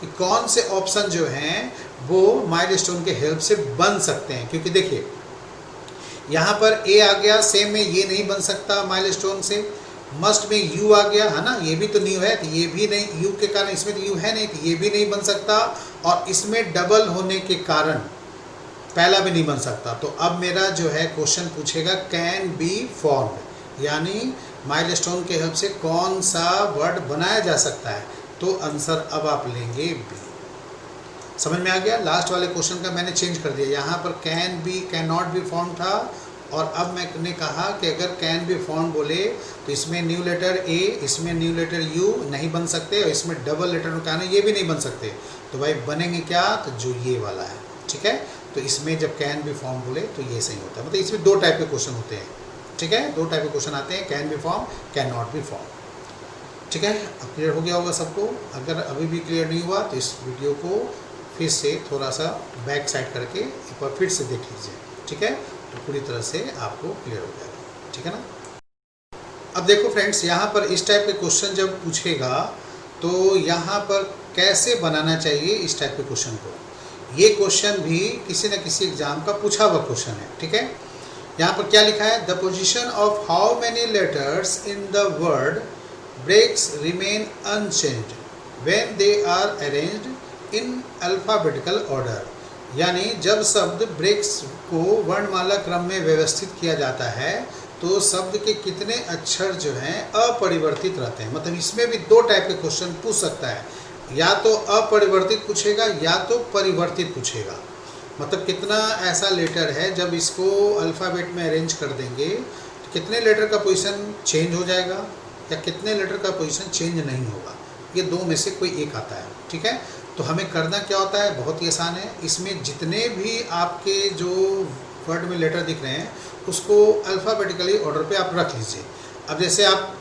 S1: कि कौन से ऑप्शन जो हैं वो माइलस्टोन के हेल्प से बन सकते हैं। क्योंकि देखिए यहाँ पर ए आ गया, सेम में ये नहीं बन सकता माइलस्टोन से, मस्ट में यू आ गया है ना, ये भी तो न्यू है, तो ये भी नहीं, यू के कारण इसमें तो यू है नहीं, तो ये भी नहीं बन सकता, और इसमें डबल होने के कारण पहला भी नहीं बन सकता। तो अब मेरा जो है क्वेश्चन पूछेगा कैन बी फॉर्म्ड, यानी माइलस्टोन के हेल्प से कौन सा वर्ड बनाया जा सकता है। तो आंसर अब आप लेंगे बी। समझ में आ गया? लास्ट वाले क्वेश्चन का मैंने चेंज कर दिया, यहाँ पर can be, can not be form था, और अब मैंने कहा कि अगर कैन बी फॉर्म बोले तो इसमें न्यू लेटर ए, इसमें न्यू लेटर यू नहीं बन सकते, और इसमें डबल लेटर का ना ये भी नहीं बन सकते। तो भाई बनेंगे क्या? तो जो ये वाला है, ठीक है, तो इसमें जब कैन बी फॉर्म बोले तो ये सही होता है। मतलब इसमें दो टाइप के क्वेश्चन होते हैं, ठीक है, दो टाइप के क्वेश्चन आते हैं, can be form, can not be form. ठीक है, अब क्लियर हो गया होगा सबको। अगर अभी भी क्लियर नहीं हुआ तो इस वीडियो को फिर से थोड़ा सा बैक साइड करके एक बार फिर से देख लीजिए, ठीक है, तो पूरी तरह से आपको क्लियर हो जाएगा। ठीक है ना? अब देखो फ्रेंड्स, यहाँ पर इस टाइप के क्वेश्चन जब पूछेगा तो यहाँ पर कैसे बनाना चाहिए इस टाइप के क्वेश्चन को, ये क्वेश्चन भी किसी न किसी एग्जाम का पूछा हुआ क्वेश्चन है। ठीक है, यहाँ पर क्या लिखा है? The position of how many letters in the word breaks remain unchanged when they are arranged in alphabetical order, यानी जब शब्द ब्रेक्स को वर्णमाला क्रम में व्यवस्थित किया जाता है तो शब्द के कितने अक्षर जो हैं अपरिवर्तित रहते हैं। मतलब इसमें भी दो टाइप के क्वेश्चन पूछ सकता है, या तो अपरिवर्तित पूछेगा या तो परिवर्तित पूछेगा। मतलब कितना ऐसा लेटर है जब इसको अल्फ़ाबेट में अरेंज कर देंगे तो कितने लेटर का पोजीशन चेंज हो जाएगा या कितने लेटर का पोजीशन चेंज नहीं होगा। ये दो में से कोई एक आता है। ठीक है, तो हमें करना क्या होता है? बहुत ही आसान है। इसमें जितने भी आपके जो वर्ड में लेटर दिख रहे हैं उसको अल्फ़ाबेटिकली ऑर्डर पे आप रख लीजिए। अब जैसे आप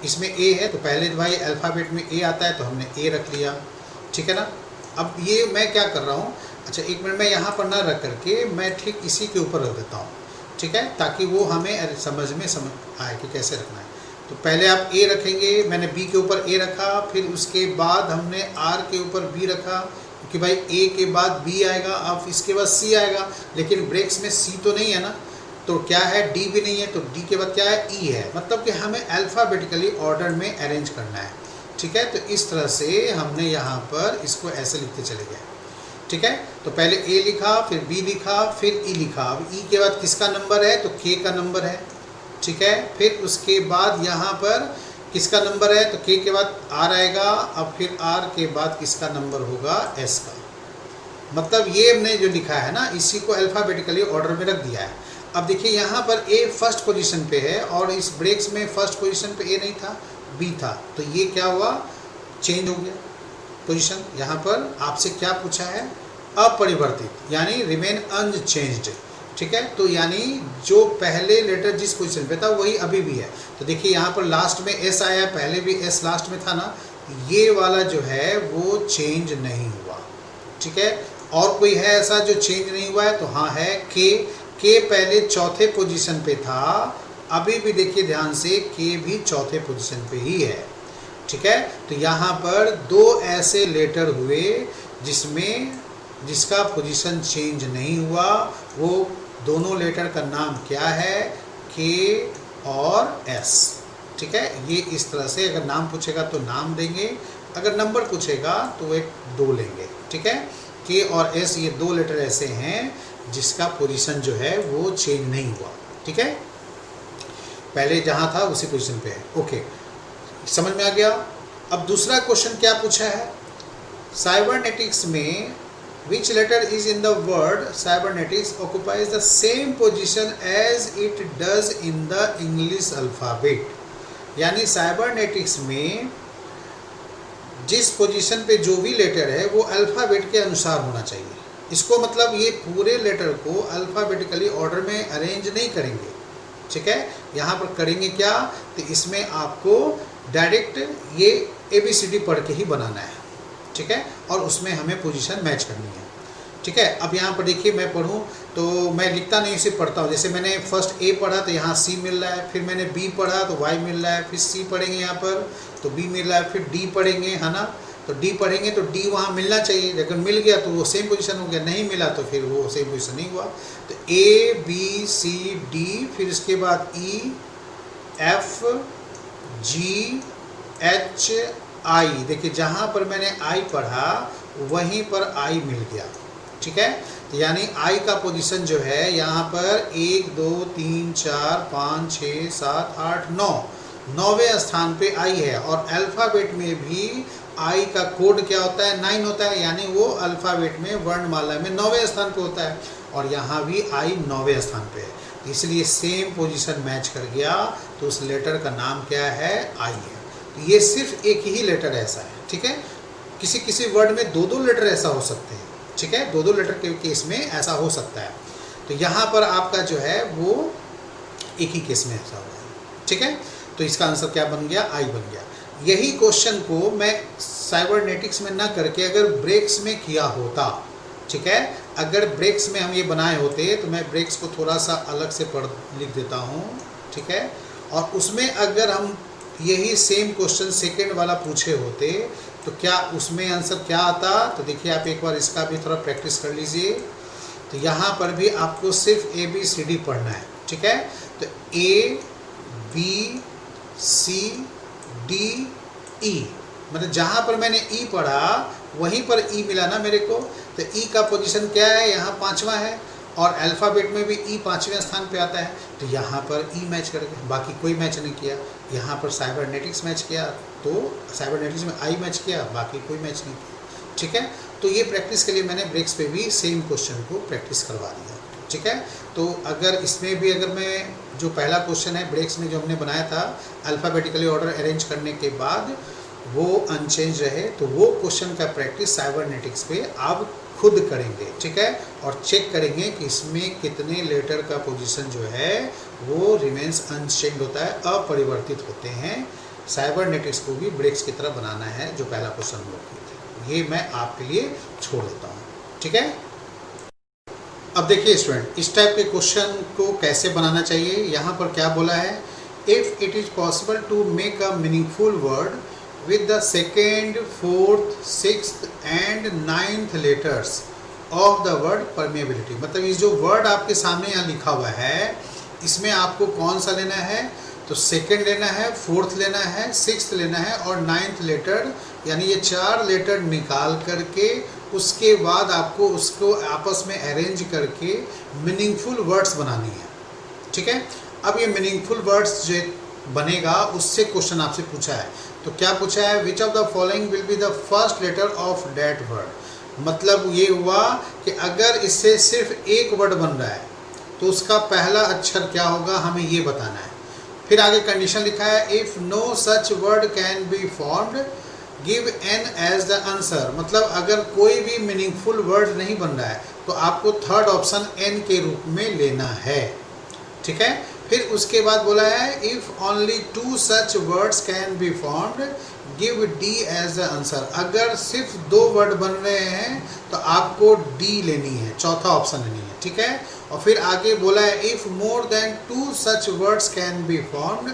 S1: इसमें ए है तो पहले भाई अल्फ़ाबेट में ए आता है तो हमने ए रख लिया, ठीक है ना। अब ये मैं क्या कर रहा हूँ, अच्छा एक मिनट, मैं यहाँ पर ना रख करके मैं ठीक इसी के ऊपर रख देता हूँ, ठीक है, ताकि वो हमें समझ आए कि कैसे रखना है। तो पहले आप ए रखेंगे, मैंने बी के ऊपर ए रखा, फिर उसके बाद हमने आर के ऊपर बी रखा, क्योंकि भाई ए के बाद बी आएगा, अब इसके बाद सी आएगा, लेकिन ब्रेक्स में सी तो नहीं है ना, तो क्या है, डी भी नहीं है, तो डी के बाद क्या है, ई है। मतलब कि हमें अल्फ़ाबेटिकली ऑर्डर में अरेंज करना है, ठीक है। तो इस तरह से हमने यहाँ पर इसको ऐसे लिखते चले गए, ठीक है। तो पहले ए लिखा, फिर बी लिखा, फिर ई लिखा। अब ई के बाद किसका नंबर है, तो के का नंबर है, ठीक है। फिर उसके बाद यहाँ पर किसका नंबर है, तो के के बाद आर आएगा, अब फिर आर के बाद किसका नंबर होगा, एस का। मतलब ये हमने जो लिखा है ना, इसी को अल्फ़ाबेटिकली ऑर्डर में रख दिया है। अब देखिए यहाँ पर ए फर्स्ट पोजीशन पे है और इस ब्रेक्स में फर्स्ट पोजीशन पे ए नहीं था, बी था, तो ये क्या हुआ, चेंज हो गया पोजीशन। यहाँ पर आपसे क्या पूछा है, अपरिवर्तित, यानी रिमेन अनचेंज्ड, ठीक है। तो यानी जो पहले लेटर जिस पोजीशन पे था वही अभी भी है। तो देखिए यहाँ पर लास्ट में एस आया, पहले भी एस लास्ट में था ना, ये वाला जो है वो चेंज नहीं हुआ, ठीक है। और कोई है ऐसा जो चेंज नहीं हुआ है, तो हाँ है, के पहले चौथे पोजीशन पे था, अभी भी देखिए ध्यान से के भी चौथे पोजीशन पे ही है, ठीक है। तो यहाँ पर दो ऐसे लेटर हुए जिसका पोजीशन चेंज नहीं हुआ। वो दोनों लेटर का नाम क्या है, के और एस, ठीक है। ये इस तरह से अगर नाम पूछेगा तो नाम देंगे, अगर नंबर पूछेगा तो एक 2 लेंगे, ठीक है। के और एस ये 2 लेटर ऐसे हैं जिसका पोजीशन जो है वो चेंज नहीं हुआ, ठीक है। पहले जहाँ था उसी पोजीशन पे है। ओके, समझ में आ गया। अब दूसरा क्वेश्चन क्या पूछा है, साइबरनेटिक्स में which letter is in the word cybernetics occupies the same position as it does in the English alphabet। यानी साइबरनेटिक्स में जिस पोजीशन पे जो भी लेटर है वो अल्फ़ाबेट के अनुसार होना चाहिए। इसको मतलब ये पूरे लेटर को अल्फ़ाबेटिकली ऑर्डर में अरेंज नहीं करेंगे, ठीक है। यहाँ पर करेंगे क्या, तो इसमें आपको डायरेक्ट ये ABCD पढ़ के ही बनाना है, ठीक है, और उसमें हमें पोजीशन मैच करनी है, ठीक है। अब यहाँ पर देखिए मैं पढ़ूँ तो मैं लिखता नहीं, सिर्फ पढ़ता हूँ। जैसे मैंने फर्स्ट A पढ़ा तो यहाँ C मिल रहा है, फिर मैंने B पढ़ा तो Y मिल रहा है, फिर C पढ़ेंगे यहाँ पर तो B मिल रहा है, फिर D पढ़ेंगे, है ना, तो D पढ़ेंगे तो D वहाँ मिलना चाहिए। अगर मिल गया तो वो सेम पोजीशन हो गया, नहीं मिला तो फिर वो सेम पोजीशन नहीं हुआ। तो A B C D, फिर इसके बाद E F G H I। देखिए जहाँ पर मैंने I पढ़ा वहीं पर I मिल गया, ठीक है। तो यानी I का पोजीशन जो है यहाँ पर 1 2 3 4 5 6 7 8 9, 9वें स्थान पे I है। और अल्फ़ाबेट में भी I का कोड क्या होता है, 9 होता है, यानी वो अल्फ़ाबेट में वर्णमाला में 9वें स्थान पे होता है, और यहाँ भी I 9वें स्थान पे है, इसलिए सेम पोजीशन मैच कर गया। तो उस लेटर का नाम क्या है, I है। तो ये सिर्फ एक ही लेटर ऐसा है, ठीक है। किसी किसी वर्ड में 2-2 लेटर ऐसा हो सकते हैं, ठीक है, 2-2 लेटर के केस में ऐसा हो सकता है। तो यहाँ पर आपका जो है वो एक ही केस में ऐसा हो रहा है, ठीक है। तो इसका आंसर क्या बन गया, I बन गया। यही क्वेश्चन को मैं साइबरनेटिक्स में ना करके अगर ब्रेक्स में किया होता, ठीक है, अगर ब्रेक्स में हम ये बनाए होते तो मैं ब्रेक्स को थोड़ा सा अलग से लिख देता हूँ, ठीक है। और उसमें अगर हम यही सेम क्वेश्चन सेकंड वाला पूछे होते तो क्या उसमें आंसर क्या आता, तो देखिए आप एक बार इसका भी थोड़ा प्रैक्टिस कर लीजिए। तो यहाँ पर भी आपको सिर्फ ABCD पढ़ना है, ठीक है। तो A B C D E, मतलब जहाँ पर मैंने E पढ़ा वहीं पर E मिला ना मेरे को। तो E का पोजीशन क्या है, यहाँ 5वां है, और अल्फ़ाबेट में भी E 5वें स्थान पे आता है। तो यहाँ पर E मैच कर गया, बाकी कोई मैच नहीं किया। यहाँ पर साइबरनेटिक्स मैच किया तो साइबरनेटिक्स में I मैच किया, बाकी कोई मैच नहीं किया, ठीक है। तो ये प्रैक्टिस के लिए मैंने ब्रेक्स पे भी सेम क्वेश्चन को प्रैक्टिस करवा दिया, ठीक है। तो अगर इसमें भी अगर मैं जो पहला क्वेश्चन है ब्रेक्स में जो हमने बनाया था अल्फ़ाबेटिकली ऑर्डर अरेंज करने के बाद वो अनचेंज रहे, तो वो क्वेश्चन का प्रैक्टिस साइबरनेटिक्स पे आप खुद करेंगे, ठीक है। और चेक करेंगे कि इसमें कितने लेटर का पोजीशन जो है वो रिमेंस अनचेंज होता है, अपरिवर्तित होते हैं। साइबरनेटिक्स को भी ब्रेक्स की तरह बनाना है जो पहला क्वेश्चन हम लोग किए थे, ये मैं आपके लिए छोड़ देता हूँ, ठीक है। अब देखिए स्टूडेंट, इस टाइप के क्वेश्चन को कैसे बनाना चाहिए। यहाँ पर क्या बोला है, if it is possible to make a meaningful word with the second, fourth, sixth and ninth letters of the word permeability। मतलब ये जो वर्ड आपके सामने यहाँ लिखा हुआ है इसमें आपको कौन सा लेना है, तो सेकंड लेना है, फोर्थ लेना है, सिक्स्थ लेना है और नाइन्थ लेटर, यानी ये 4 लेटर निकाल करके उसके बाद आपको उसको आपस में अरेंज करके मीनिंगफुल वर्ड्स बनानी है, ठीक है। अब ये मीनिंगफुल वर्ड्स जो बनेगा उससे क्वेश्चन आपसे पूछा है, तो क्या पूछा है, which of the following will be the first letter of that word. मतलब ये हुआ कि अगर इससे सिर्फ एक वर्ड बन रहा है तो उसका पहला अक्षर क्या होगा, हमें ये बताना है। फिर आगे कंडीशन लिखा है, if no such word can be formed give n as the answer. मतलब अगर कोई भी मीनिंगफुल वर्ड नहीं बन रहा है तो आपको थर्ड ऑप्शन n के रूप में लेना है, ठीक है। फिर उसके बाद बोला है, if only 2 such words can be formed give D as the answer. अगर सिर्फ 2 वर्ड बन रहे हैं तो आपको D लेनी है, चौथा ऑप्शन लेनी है, ठीक है। और फिर आगे बोला है, if more than 2 such words can be formed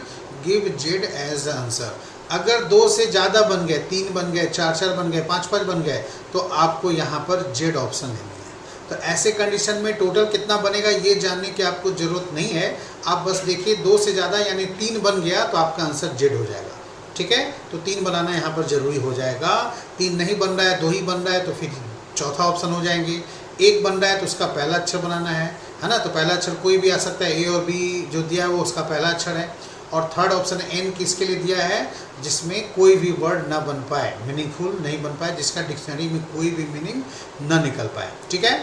S1: give Z as the answer. अगर 2 से ज़्यादा बन गए, 3 बन गए, 4 बन गए, 5 बन गए, तो आपको यहाँ पर Z ऑप्शन लेनी है। तो ऐसे कंडीशन में टोटल कितना बनेगा ये जानने की आपको ज़रूरत नहीं है। आप बस देखिए 2 से ज़्यादा यानी 3 बन गया तो आपका आंसर जेड हो जाएगा। ठीक है, तो 3 बनाना यहाँ पर ज़रूरी हो जाएगा। 3 नहीं बन रहा है, 2 ही बन रहा है तो फिर चौथा ऑप्शन हो जाएंगे। 1 बन रहा है तो उसका पहला अक्षर बनाना है ना। तो पहला अक्षर कोई भी आ सकता है, ए और बी जो दिया है वो उसका पहला अक्षर है। और थर्ड ऑप्शन एन किसके लिए दिया है, जिसमें कोई भी वर्ड ना बन पाए, मीनिंगफुल नहीं बन पाए, जिसका डिक्शनरी में कोई भी मीनिंग ना निकल पाए। ठीक है,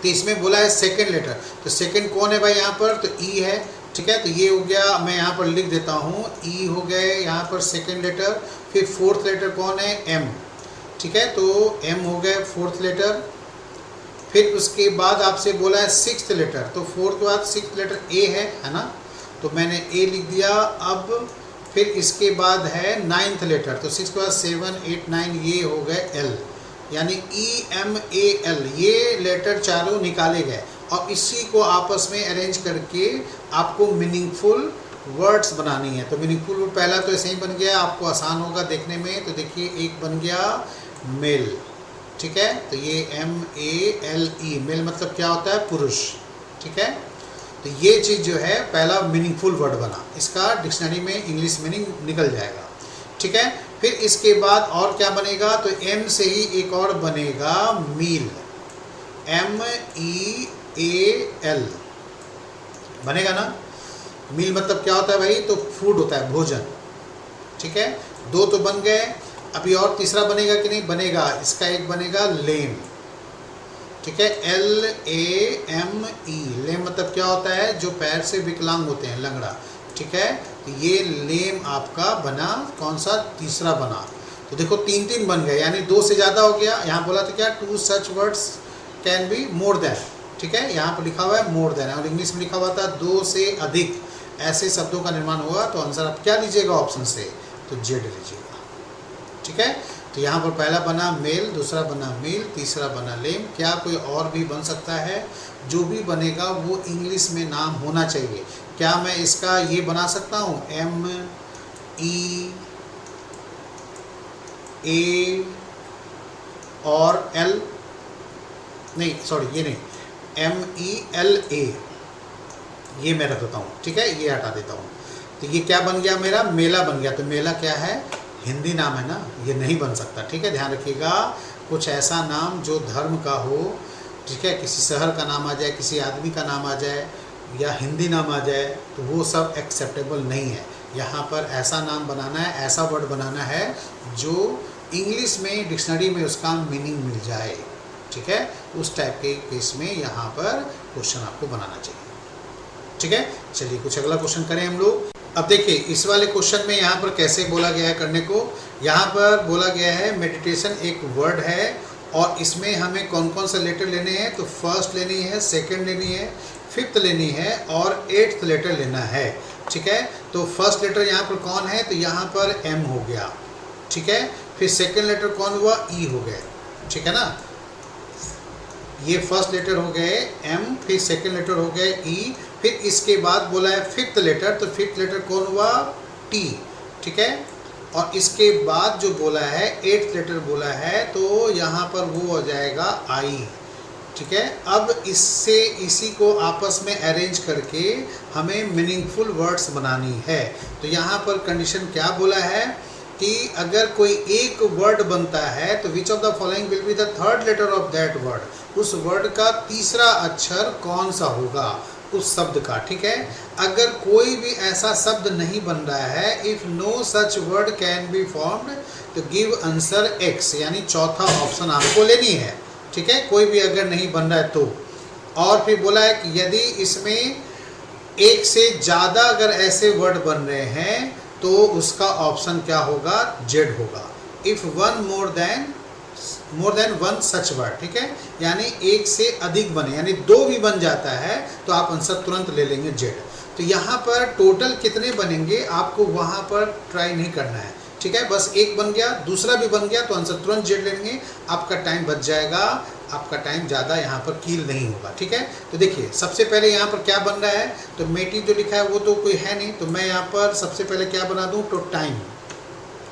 S1: तो इसमें बोला है सेकंड लेटर, तो सेकंड कौन है भाई यहाँ पर, तो ई है। ठीक है, तो ये हो गया, मैं यहाँ पर लिख देता हूँ, ई हो गए यहाँ पर सेकंड लेटर। फिर फोर्थ लेटर कौन है, एम। ठीक है, तो एम हो गए फोर्थ लेटर। फिर उसके बाद आपसे बोला है सिक्स्थ लेटर, तो फोर्थ के बाद सिक्स्थ लेटर ए है ना, तो मैंने ए लिख दिया। अब फिर इसके बाद है नाइन्थ लेटर, तो 6 के बाद 7, 8, 9 ये हो गए एल, यानी ई एम ए एल, ये लेटर चारों निकाले गए और इसी को आपस में अरेंज करके आपको मीनिंगफुल वर्ड्स बनानी है। तो मीनिंगफुल वर्ड पहला तो ऐसे ही बन गया, आपको आसान होगा देखने में। तो देखिए एक बन गया मेल। ठीक है, तो ये MELE, मेल मतलब क्या होता है, पुरुष। ठीक है, तो ये चीज़ जो है पहला मीनिंगफुल वर्ड बना, इसका डिक्शनरी में इंग्लिश मीनिंग निकल जाएगा। ठीक है, फिर इसके बाद और क्या बनेगा, तो एम से ही एक और बनेगा मील, MEAL बनेगा ना। मील मतलब क्या होता है भाई, तो फूड होता है, भोजन। ठीक है, 2 तो बन गए, अभी और तीसरा बनेगा कि नहीं, बनेगा। इसका एक बनेगा लेम। ठीक है, LAME, लेम मतलब क्या होता है, जो पैर से विकलांग होते हैं, लंगड़ा। ठीक है, तो ये लेम आपका बना, कौन सा, तीसरा बना। तो देखो 3-3 बन गए, यानी 2 से ज़्यादा हो गया। यहाँ बोला था क्या, 2 such words can be more than. ठीक है, यहाँ पर लिखा हुआ है मोर देन, और इंग्लिश में लिखा हुआ था 2 से अधिक ऐसे शब्दों का निर्माण हुआ। तो आंसर आप क्या लीजिएगा ऑप्शन से, तो जेड लीजिएगा। ठीक है, तो यहाँ पर पहला बना मेल, दूसरा बना मील, तीसरा बना लेम। क्या कोई और भी बन सकता है, जो भी बनेगा वो इंग्लिश में नाम होना चाहिए। क्या मैं इसका ये बना सकता हूँ, MEA और L, नहीं सॉरी ये नहीं, MELA, ये मैं रख देता हूँ। ठीक है, ये हटा देता हूँ। तो ये क्या बन गया मेरा, मेला बन गया। तो मेला क्या है, हिंदी नाम है ना, ये नहीं बन सकता। ठीक है, ध्यान रखिएगा, कुछ ऐसा नाम जो धर्म का हो। ठीक है, किसी शहर का नाम आ जाए, किसी आदमी का नाम आ जाए, या हिंदी नाम आ जाए, तो वो सब एक्सेप्टेबल नहीं है। यहाँ पर ऐसा नाम बनाना है, ऐसा वर्ड बनाना है जो इंग्लिश में डिक्शनरी में उसका मीनिंग मिल जाए। ठीक है, उस टाइप के केस में यहाँ पर क्वेश्चन आपको बनाना चाहिए। ठीक है, चलिए कुछ अगला क्वेश्चन करें हम लोग। अब देखिए इस वाले क्वेश्चन में यहाँ पर कैसे बोला गया है करने को। यहाँ पर बोला गया है मेडिटेशन एक वर्ड है और इसमें हमें कौन कौन सा लेटर लेने हैं, तो फर्स्ट लेनी है, सेकंड लेनी है, फिफ्थ लेनी है और 8th लेटर लेना है। ठीक है, तो फर्स्ट लेटर यहाँ पर कौन है, तो यहाँ पर एम हो गया। ठीक है, फिर सेकंड लेटर कौन हुआ, ई हो गए। ठीक है ना, ये फर्स्ट लेटर हो गए एम, फिर सेकंड लेटर हो गए ई, फिर इसके बाद बोला है फिफ्थ लेटर, तो फिफ्थ लेटर कौन हुआ, टी। ठीक है, और इसके बाद जो बोला है 8th लेटर बोला है, तो यहाँ पर वो हो जाएगा आई। ठीक है, अब इससे इसी को आपस में अरेंज करके हमें मीनिंगफुल वर्ड्स बनानी है। तो यहाँ पर कंडीशन क्या बोला है कि अगर कोई एक वर्ड बनता है तो which of the following will be the third letter of that word, उस वर्ड का तीसरा अक्षर कौन सा होगा उस शब्द का। ठीक है, अगर कोई भी ऐसा शब्द नहीं बन रहा है, if no such word can be formed, तो गिव आंसर एक्स, यानी चौथा ऑप्शन आपको लेनी है। ठीक है, कोई भी अगर नहीं बन रहा है तो। और फिर बोला है कि यदि इसमें एक से ज़्यादा अगर ऐसे वर्ड बन रहे हैं तो उसका ऑप्शन क्या होगा, जेड होगा। If one more than one such word. ठीक है, यानी एक से अधिक बने, यानी 2 भी बन जाता है तो आप आंसर तुरंत ले लेंगे जेड। तो यहाँ पर टोटल कितने बनेंगे आपको वहाँ पर ट्राई नहीं करना है। ठीक है, बस एक बन गया, दूसरा भी बन गया तो आंसर तुरंत जेड लेंगे, आपका टाइम बच जाएगा, आपका टाइम ज़्यादा यहाँ पर कील नहीं होगा। ठीक है, तो देखिए सबसे पहले यहाँ पर क्या बन रहा है, तो मेटी जो लिखा है वो तो कोई है नहीं, तो मैं यहाँ पर सबसे पहले क्या बना दूँ, तो टाइम।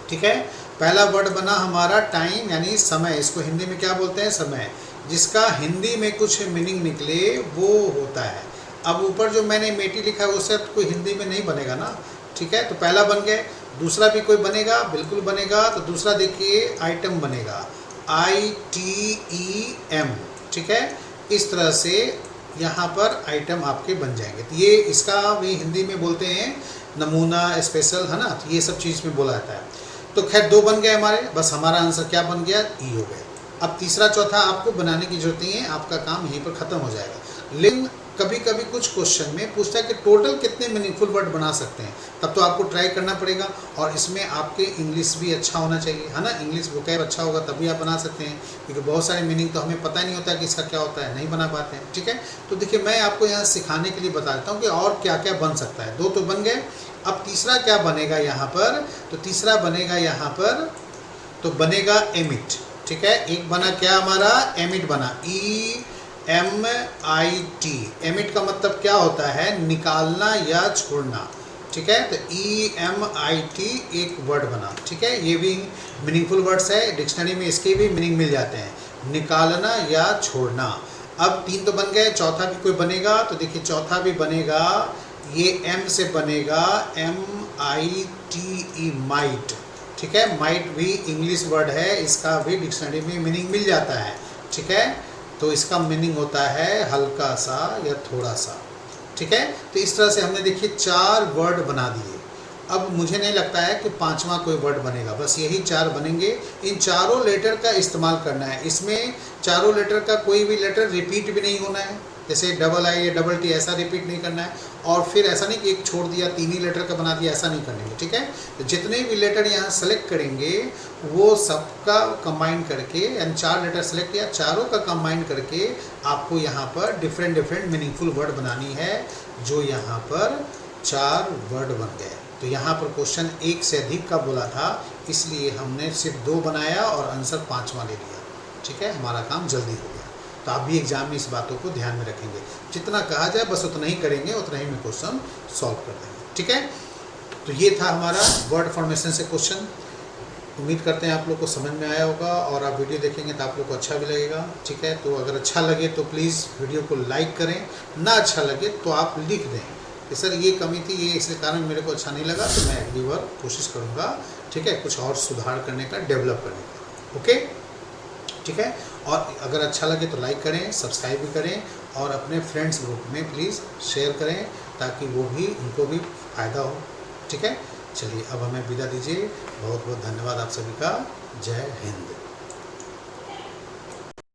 S1: ठीक है, पहला वर्ड बना हमारा टाइम, यानी समय, इसको हिंदी में क्या बोलते हैं, समय। जिसका हिंदी में कुछ मीनिंग निकले वो होता है। अब ऊपर जो मैंने मेटी लिखा है वो सब कोई हिंदी में नहीं बनेगा ना, ठीक है। तो पहला बन गया, दूसरा भी कोई बनेगा, बिल्कुल बनेगा। तो दूसरा देखिए आइटम बनेगा, ITEM, ठीक है। इस तरह से यहाँ पर आइटम आपके बन जाएंगे। तो ये इसका भी हिंदी में बोलते हैं नमूना, स्पेशल, है ना। तो ये सब चीज़ में बोला जाता है। तो खैर 2 बन गए हमारे, बस हमारा आंसर क्या बन गया, ई हो गया। अब तीसरा चौथा आपको बनाने की जरूरत नहीं है, आपका काम यहीं पर ख़त्म हो जाएगा। लेकिन कभी कभी कुछ क्वेश्चन में पूछता है कि टोटल कितने मीनिंगफुल वर्ड बना सकते हैं, तब तो आपको ट्राई करना पड़ेगा। और इसमें आपके इंग्लिश भी अच्छा होना चाहिए, है ना। इंग्लिश वोकैब अच्छा होगा तभी आप बना सकते हैं, क्योंकि बहुत सारे मीनिंग तो हमें पता नहीं होता कि इसका क्या होता है, नहीं बना पाते हैं, ठीक है। तो देखिए मैं आपको यहाँ सिखाने के लिए बता देता हूँ कि और क्या क्या बन सकता है। 2 तो बन गए, अब तीसरा क्या बनेगा यहाँ पर, तो तीसरा बनेगा यहाँ पर, तो बनेगा एमिट, ठीक है। एक बना क्या हमारा, एमिट बना, EMIT। एमिट का मतलब क्या होता है, निकालना या छोड़ना, ठीक है। तो EMIT एक वर्ड बना, ठीक है। ये भी मीनिंगफुल वर्ड्स है, डिक्शनरी में इसके भी मीनिंग मिल जाते हैं, निकालना या छोड़ना। अब 3 तो बन गए, चौथा भी कोई बनेगा। तो देखिए चौथा भी बनेगा, ये M से बनेगा, MITE, माइट, ठीक है। माइट भी इंग्लिश वर्ड है, इसका भी डिक्शनरी में मीनिंग मिल जाता है, ठीक है। तो इसका मीनिंग होता है हल्का सा या थोड़ा सा, ठीक है। तो इस तरह से हमने देखिए 4 वर्ड बना दिए। अब मुझे नहीं लगता है कि 5वां कोई वर्ड बनेगा, बस यही 4 बनेंगे। इन चारों लेटर का इस्तेमाल करना है। इसमें चारों लेटर का कोई भी लेटर रिपीट भी नहीं होना है, जैसे डबल I या डबल T ऐसा रिपीट नहीं करना है। और फिर ऐसा नहीं कि एक छोड़ दिया 3 ही लेटर का बना दिया, ऐसा नहीं करेंगे, ठीक है। तो जितने भी लेटर यहाँ सेलेक्ट करेंगे वो सबका कंबाइन करके, यानी 4 लेटर सेलेक्ट किया, चारों का कंबाइन करके आपको यहाँ पर डिफरेंट डिफरेंट मीनिंगफुल वर्ड बनानी है, जो यहाँ पर 4 वर्ड बन गए। तो यहाँ पर क्वेश्चन 1 से अधिक का बोला था, इसलिए हमने सिर्फ 2 बनाया और आंसर 5वां ले लिया, ठीक है। हमारा काम जल्दी हो गया। तो आप भी एग्जाम में इस बातों को ध्यान में रखेंगे, जितना कहा जाए बस उतना ही करेंगे, उतना ही में क्वेश्चन सॉल्व कर देंगे, ठीक है। तो ये था हमारा वर्ड फॉर्मेशन से क्वेश्चन। उम्मीद करते हैं आप लोग को समझ में आया होगा, और आप वीडियो देखेंगे तो आप लोग को अच्छा भी लगेगा, ठीक है। तो अगर अच्छा लगे तो प्लीज़ वीडियो को लाइक करें, ना अच्छा लगे तो आप लिख दें कि सर ये कमी थी, ये इस कारण मेरे को अच्छा नहीं लगा, तो मैं अगली बार कोशिश करूँगा, ठीक है, कुछ और सुधार करने का, डेवलप करने का, ओके, ठीक है। और अगर अच्छा लगे तो लाइक करें, सब्सक्राइब भी करें, और अपने फ्रेंड्स ग्रुप में प्लीज़ शेयर करें, ताकि वो भी, उनको भी फ़ायदा हो, ठीक है। चलिए अब हमें विदा दीजिए। बहुत बहुत धन्यवाद आप सभी का। जय हिंद।